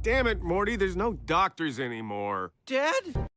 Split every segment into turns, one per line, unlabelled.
Damn it, Morty, there's no doctors anymore.
Dad?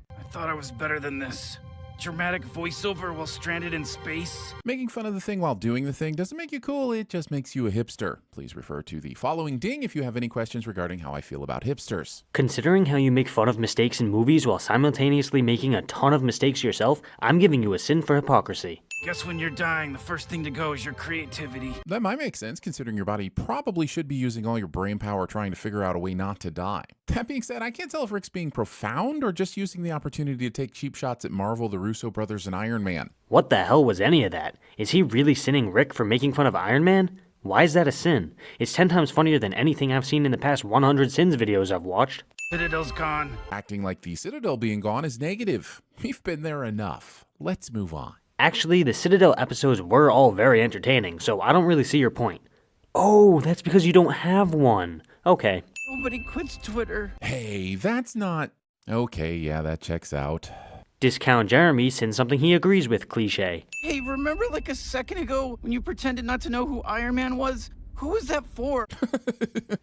I thought I was better than this. Dramatic voiceover while stranded in space.
Making fun of the thing while doing the thing doesn't make you cool, it just makes you a hipster. Please refer to the following ding if you have any questions regarding how I feel about hipsters.
Considering how you make fun of mistakes in movies while simultaneously making a ton of mistakes yourself, I'm giving you a sin for hypocrisy.
Guess when you're dying, the first thing to go is your creativity.
That might make sense, considering your body probably should be using all your brain power trying to figure out a way not to die. That being said, I can't tell if Rick's being profound or just using the opportunity to take cheap shots at Marvel, the Russo brothers, and Iron Man.
What the hell was any of that? Is he really sinning Rick for making fun of Iron Man? Why is that a sin? It's 10 times funnier than anything I've seen in the past 100 Sins videos I've watched.
Citadel's gone.
Acting like the Citadel being gone is negative. We've been there enough. Let's move on.
Actually, the Citadel episodes were all very entertaining, so I don't really see your point. Oh, that's because you don't have one. Okay.
Nobody quits Twitter.
Hey, that's not... Okay, yeah, that checks out.
Discount Jeremy sends something he agrees with cliche.
Hey, remember like a second ago when you pretended not to know who Iron Man was? Who was that for?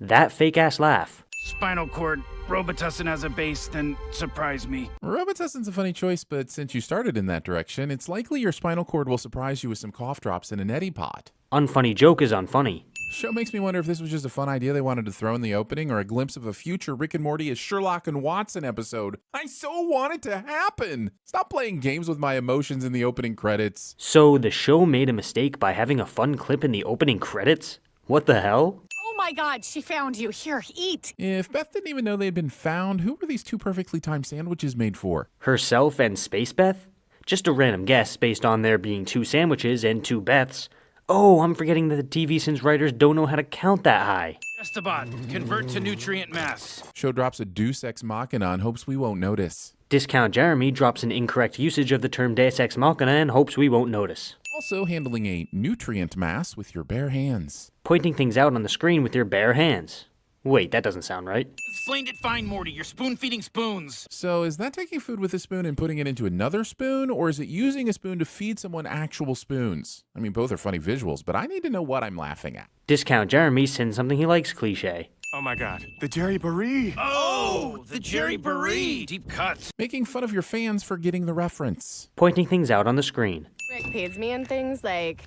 That fake-ass laugh.
Spinal cord. Robitussin as a base, then surprise me.
Robitussin's a funny choice, but since you started in that direction, it's likely your spinal cord will surprise you with some cough drops in a neti pot.
Unfunny joke is unfunny.
Show makes me wonder if this was just a fun idea they wanted to throw in the opening or a glimpse of a future Rick and Morty as Sherlock and Watson episode. I so want it to happen! Stop playing games with my emotions in the opening credits.
So the show made a mistake by having a fun clip in the opening credits? What the hell?
Oh my god, she found you. Here, eat.
If Beth didn't even know they'd been found, who were these two perfectly timed sandwiches made for?
Herself and Space Beth? Just a random guess based on there being two sandwiches and two Beths. Oh, I'm forgetting that the TVSins writers don't know how to count that high.
Esteban, convert to nutrient mass.
Show drops a deus ex machina and hopes we won't notice.
Discount Jeremy drops an incorrect usage of the term deus ex machina and hopes we won't notice.
Also handling a nutrient mass with your bare hands.
Pointing things out on the screen with your bare hands. Wait, that doesn't sound right.
Explained it fine, Morty. You're spoon-feeding spoons.
So is that taking food with a spoon and putting it into another spoon, or is it using a spoon to feed someone actual spoons? I mean, both are funny visuals, but I need to know what I'm laughing at.
Discount Jeremy sends something he likes cliche.
Oh my god, the Jerry Baree.
Oh, the Jerry Baree. Deep cut.
Making fun of your fans for getting the reference.
Pointing things out on the screen.
Rick pays me in things like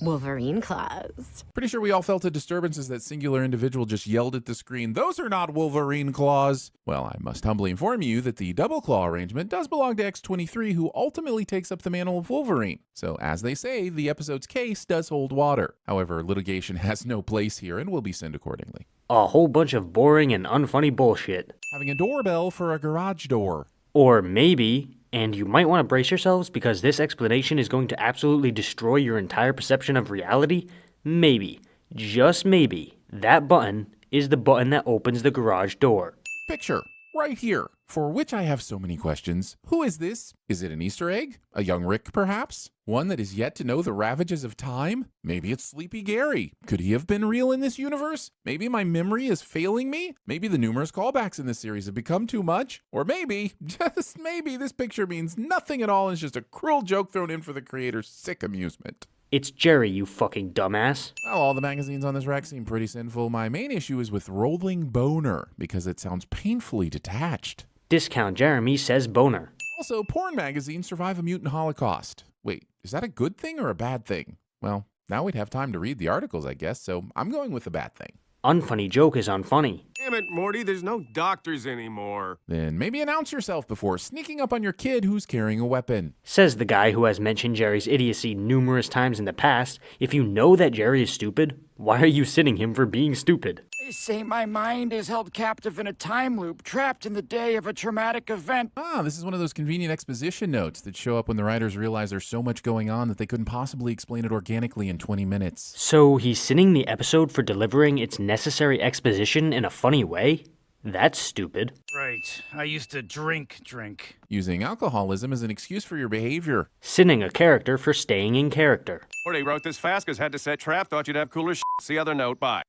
Wolverine claws.
Pretty sure we all felt a disturbance as that singular individual just yelled at the screen, "Those are not Wolverine claws!" Well, I must humbly inform you that the double claw arrangement does belong to X-23, who ultimately takes up the mantle of Wolverine. So, as they say, the episode's case does hold water. However, litigation has no place here and will be sent accordingly.
A whole bunch of boring and unfunny bullshit.
Having a doorbell for a garage door.
Or maybe, and you might want to brace yourselves because this explanation is going to absolutely destroy your entire perception of reality, maybe, just maybe, that button is the button that opens the garage door.
Picture, right here, for which I have so many questions. Who is this? Is it an Easter egg? A young Rick, perhaps? One that is yet to know the ravages of time? Maybe it's Sleepy Gary. Could he have been real in this universe? Maybe my memory is failing me? Maybe the numerous callbacks in this series have become too much? Or maybe, just maybe, this picture means nothing at all and is just a cruel joke thrown in for the creator's sick amusement.
It's Jerry, you fucking dumbass.
Well, all the magazines on this rack seem pretty sinful. My main issue is with Rolling Boner, because it sounds painfully detached.
Discount Jeremy says boner.
Also, porn magazines survive a mutant holocaust. Wait, is that a good thing or a bad thing? Well, now we'd have time to read the articles, I guess, so I'm going with the bad thing.
Unfunny joke is unfunny.
Damn it, Morty, there's no doctors anymore.
Then maybe announce yourself before sneaking up on your kid who's carrying a weapon.
Says the guy who has mentioned Jerry's idiocy numerous times in the past. If you know that Jerry is stupid, why are you sinning him for being stupid?
They say my mind is held captive in a time loop, trapped in the day of a traumatic event.
Ah, this is one of those convenient exposition notes that show up when the writers realize there's so much going on that they couldn't possibly explain it organically in 20 minutes.
So he's sinning the episode for delivering its necessary exposition in a funny way? That's stupid.
Right. I used to drink.
Using alcoholism as an excuse for your behavior.
Sinning a character for staying in character.
Morty wrote this fast because had to set trap, thought you'd have cooler shit. See other note, bye.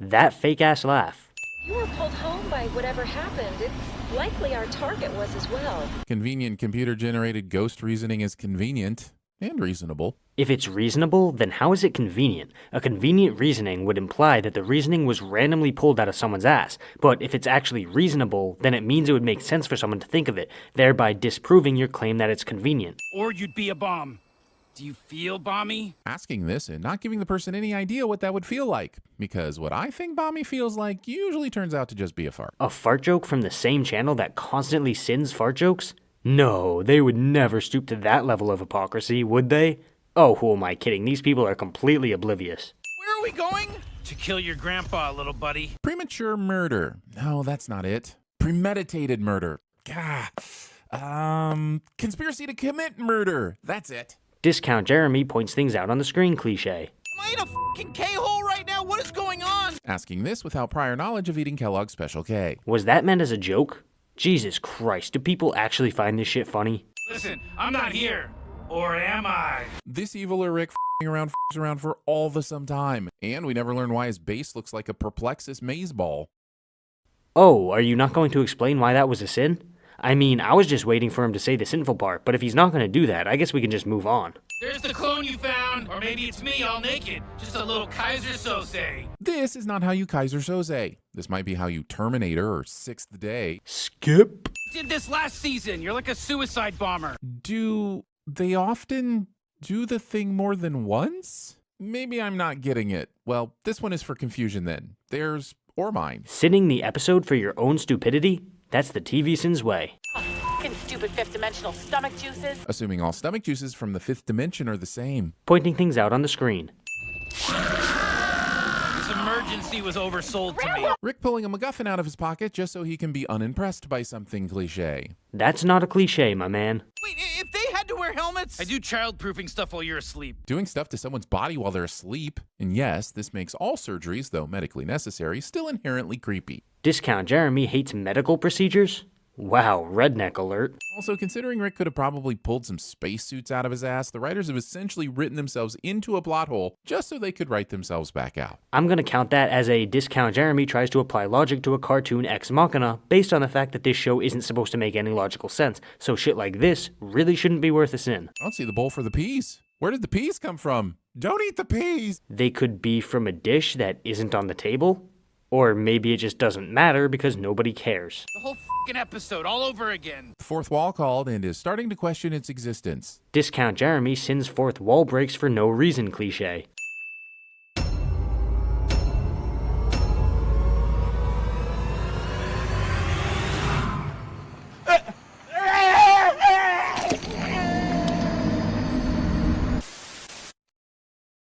That fake-ass laugh.
You were pulled home by whatever happened. It's likely our target was as well.
Convenient computer-generated ghost reasoning is convenient. and reasonable.
If it's reasonable, then how is it convenient? A convenient reasoning would imply that the reasoning was randomly pulled out of someone's ass. But if it's actually reasonable, then it means it would make sense for someone to think of it, thereby disproving your claim that it's convenient.
Or you'd be a bomb. Do you feel bomby?
Asking this and not giving the person any idea what that would feel like, because what I think Bommy feels like usually turns out to just be a fart.
A fart joke from the same channel that constantly sins fart jokes? No, they would never stoop to that level of hypocrisy, would they? Oh, who am I kidding? These people are completely oblivious.
Where are we going? To kill your grandpa, little buddy.
Premature murder. No, that's not it. Premeditated murder. Gah. Conspiracy to commit murder. That's it.
Discount Jeremy points things out on the screen cliche.
Am I in a fucking K-hole right now? What is going on?
Asking this without prior knowledge of eating Kellogg's Special K.
Was that meant as a joke? Jesus Christ, do people actually find this shit funny?
Listen, I'm not here. Or am I?
This eviler Rick f***ing around for all the some time. And we never learn why his base looks like a Perplexus maze ball.
Oh, are you not going to explain why that was a sin? I mean, I was just waiting for him to say the sinful part, but if he's not going to do that, I guess we can just move on.
There's the clone you found. Or maybe it's me all naked. Just a little Kaiser Sose.
This is not how you Kaiser Soze. This might be how you Terminator or Sixth Day.
Skip.
Did this last season. You're like a suicide bomber.
Do they often do the thing more than once? Maybe I'm not getting it. Well, this one is for confusion then. Theirs or mine.
Sinning the episode for your own stupidity? That's the TVSins way.
Fucking stupid fifth-dimensional stomach juices.
Assuming all stomach juices from the fifth dimension are the same.
Pointing things out on the screen.
This emergency was oversold to me.
Rick pulling a MacGuffin out of his pocket just so he can be unimpressed by something cliche.
That's not a cliche, my man.
Wait, if they had to wear helmets? I do child-proofing stuff while you're asleep.
Doing stuff to someone's body while they're asleep. And yes, this makes all surgeries, though medically necessary, still inherently creepy.
Discount Jeremy hates medical procedures? Wow, redneck alert.
Also, considering Rick could have probably pulled some spacesuits out of his ass, the writers have essentially written themselves into a plot hole just so they could write themselves back out.
I'm gonna count that as a Discount Jeremy tries to apply logic to a cartoon ex machina based on the fact that this show isn't supposed to make any logical sense, so shit like this really shouldn't be worth a sin.
I don't see the bowl for the peas. Where did the peas come from? Don't eat the peas!
They could be from a dish that isn't on the table, or maybe it just doesn't matter because nobody cares.
The whole fucking episode all over again.
The fourth wall called and is starting to question its existence.
Discount Jeremy sins fourth wall breaks for no reason cliche.